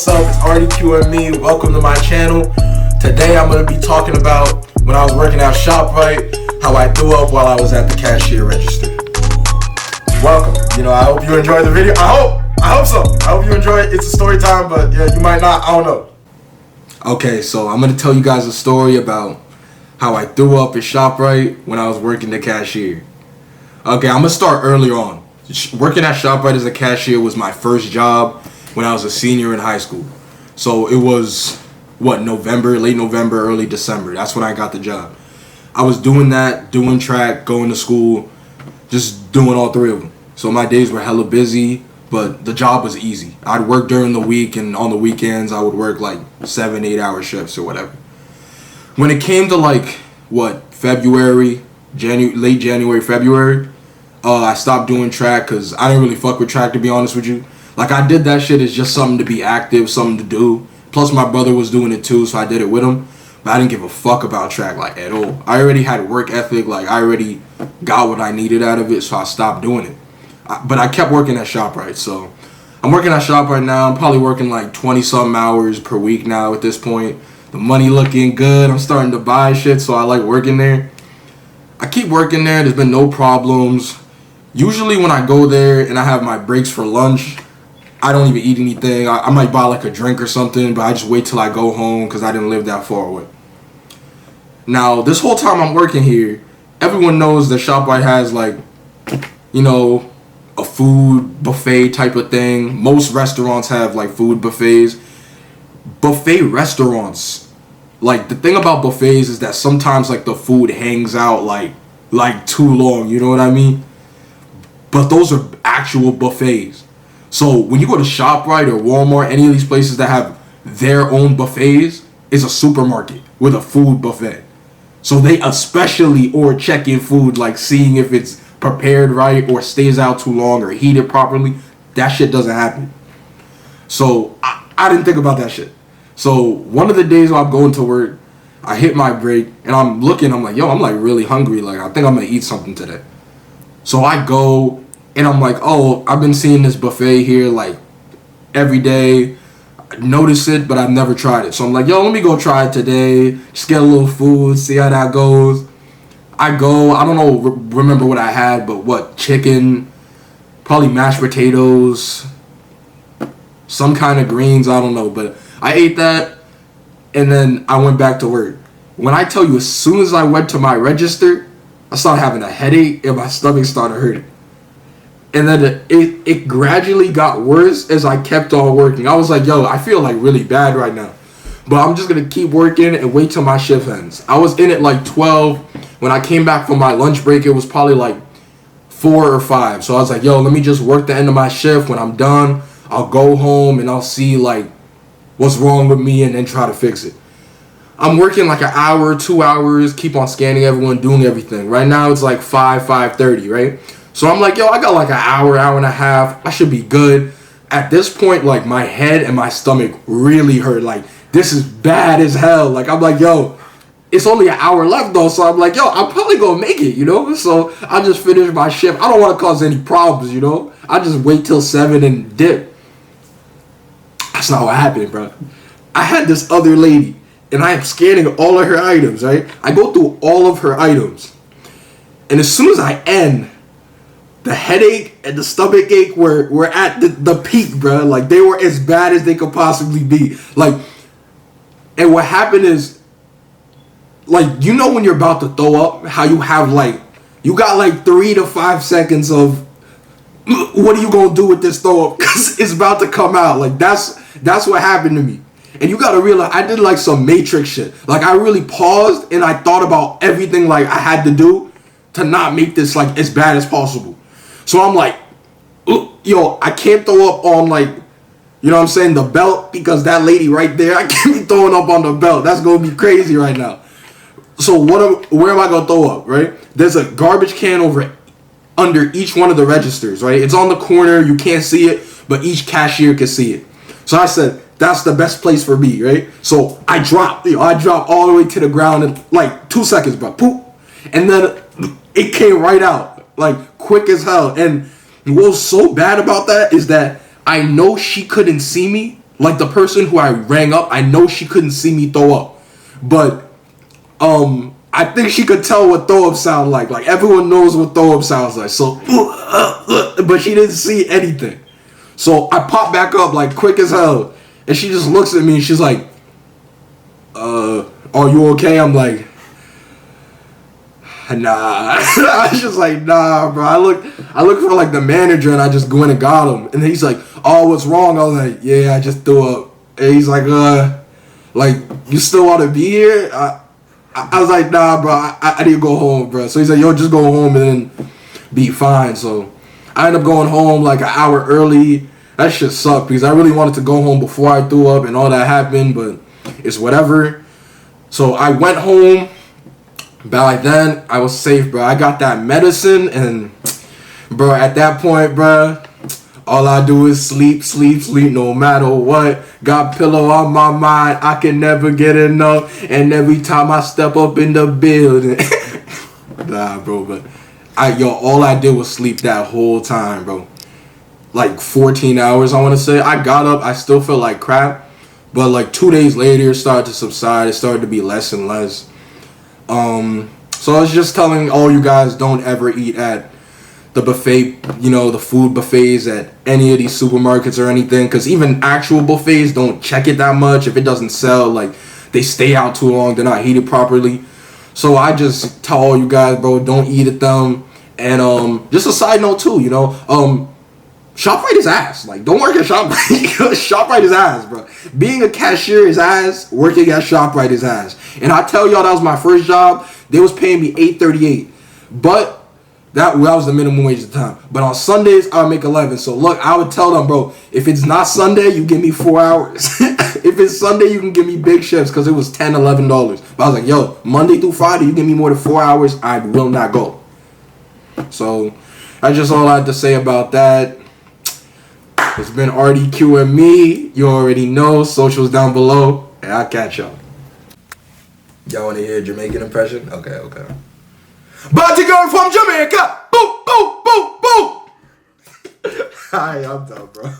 what's up? It's RDQ and me. Welcome to my channel. Today I'm going to be talking about when I was working at ShopRite, how I threw up while I was at the cashier register. Welcome. I hope you enjoyed the video. I hope so. I hope you enjoy it. It's a story time, but yeah, you might not. I don't know. Okay, so I'm going to tell you guys a story about how I threw up at ShopRite when I was working the cashier. Okay, I'm going to start earlier on. Working at ShopRite as a cashier was my first job when I was a senior in high school. So it was, late November, early December. That's when I got the job. I was doing that, doing track, going to school, just doing all three of them. So my days were hella busy, but the job was easy. I'd work during the week, and on the weekends I would work like 7-8 hour shifts or whatever. When it came to late January, February, I stopped doing track because I didn't really fuck with track, to be honest with you. I did that shit as just something to be active, something to do. Plus my brother was doing it too, so I did it with him. But I didn't give a fuck about track at all. I already had work ethic, I already got what I needed out of it, so I stopped doing it. But I kept working at ShopRite, so I'm working at ShopRite now. I'm probably working 20-something hours per week now at this point. The money looking good. I'm starting to buy shit, so I like working there. I keep working there. There's been no problems. Usually when I go there and I have my breaks for lunch, I don't even eat anything. I might buy a drink or something, but I just wait till I go home because I didn't live that far away. Now, this whole time I'm working here, everyone knows that ShopRite has a food buffet type of thing. Most restaurants have food buffets. Buffet restaurants, the thing about buffets is that sometimes the food hangs out too long, you know what I mean? But those are actual buffets. So when you go to ShopRite or Walmart, any of these places that have their own buffets, is a supermarket with a food buffet. So they especially check in food, seeing if it's prepared right or stays out too long or heated properly. That shit doesn't happen. So I didn't think about that shit. So one of the days while I'm going to work, I hit my break and I'm looking, I'm I'm really hungry. I think I'm gonna eat something today. So I go and I'm I've been seeing this buffet here every day. I notice it, but I've never tried it. So I'm let me go try it today. Just get a little food, see how that goes. I go, I don't know, remember what I had, but chicken, probably mashed potatoes, some kind of greens, I don't know. But I ate that and then I went back to work. When I tell you, as soon as I went to my register, I started having a headache and my stomach started hurting. And then it gradually got worse as I kept on working. I was I feel really bad right now. But I'm just going to keep working and wait till my shift ends. I was in at 12. When I came back from my lunch break, it was probably 4 or 5. So I was let me just work the end of my shift. When I'm done, I'll go home and I'll see what's wrong with me and then try to fix it. I'm working an hour, 2 hours, keep on scanning everyone, doing everything. Right now it's 5:30, right? So I'm I got an hour and a half. I should be good. At this point, my head and my stomach really hurt. This is bad as hell. I'm it's only an hour left though. So I'm I'm probably gonna make it, So I just finish my shift. I don't want to cause any problems, I just wait till 7 and dip. That's not what happened, bro. I had this other lady and I am scanning all of her items, right? I go through all of her items. And as soon as I end, the headache and the stomach ache were at the peak, bro. They were as bad as they could possibly be. And what happened is, when you're about to throw up, how you have you got 3 to 5 seconds of what are you gonna do with this throw up? Because it's about to come out. That's what happened to me. And you gotta realize I did some Matrix shit. I really paused and I thought about everything I had to do to not make this as bad as possible. So I'm I can't throw up on the belt, because that lady right there, I can't be throwing up on the belt. That's gonna be crazy right now. So where am I gonna throw up, right? There's a garbage can under each one of the registers, right? It's on the corner, you can't see it, but each cashier can see it. So I said, that's the best place for me, right? So I dropped all the way to the ground in 2 seconds, bro. Poop. And then it came right out, quick as hell. And what was so bad about that is that I know she couldn't see me Like the person who I rang up, I know she couldn't see me throw up, but I think she could tell what throw up sound like. Like everyone knows what throw up sounds like. So, but she didn't see anything. So I pop back up like quick as hell, and she just looks at me and she's like, "Are you okay?" I'm like, "Nah." I was just like, "Nah, bro." I look for like the manager, and I just go in and got him. And he's like, "Oh, what's wrong?" I was like, "Yeah, I just threw up." And he's like, like you still want to be here?" I was like, "Nah, bro. I need to go home, bro." So he's like, "Yo, just go home and then be fine." So I ended up going home like an hour early. That shit sucked because I really wanted to go home before I threw up and all that happened, but it's whatever. So I went home. By then, I was safe, bro. I got that medicine, and bro, at that point, bro, all I do is sleep, sleep, sleep, no matter what. Got pillow on my mind, I can never get enough. And every time I step up in the building, nah, bro, but all I did was sleep that whole time, bro. Like 14 hours, I want to say. I got up, I still felt like crap, but like 2 days later, it started to subside. It started to be less and less. So I was just telling all you guys, don't ever eat at the buffet, the food buffets at any of these supermarkets or anything, because even actual buffets don't check it that much. If it doesn't sell, like, they stay out too long, they're not heated properly. So I just tell all you guys, bro, don't eat at them. And just a side note too, ShopRite is ass. Like, don't work at ShopRite. ShopRite is ass, bro. Being a cashier is ass. Working at ShopRite is ass. And I tell y'all, that was my first job. They was paying me $8.38, but that was the minimum wage at the time. But on Sundays, I would make 11. So look, I would tell them, bro, if it's not Sunday, you give me 4 hours. If it's Sunday, you can give me big shifts, because it was $10, $11. But I was like, yo, Monday through Friday, you give me more than 4 hours, I will not go. So that's just all I had to say about that. It's been RDQ and me. You already know. Socials down below. And I'll catch y'all. Y'all want to hear a Jamaican impression? Okay. Body girl from Jamaica. Boom, boom, boom, boom. Hi, I'm done, bro.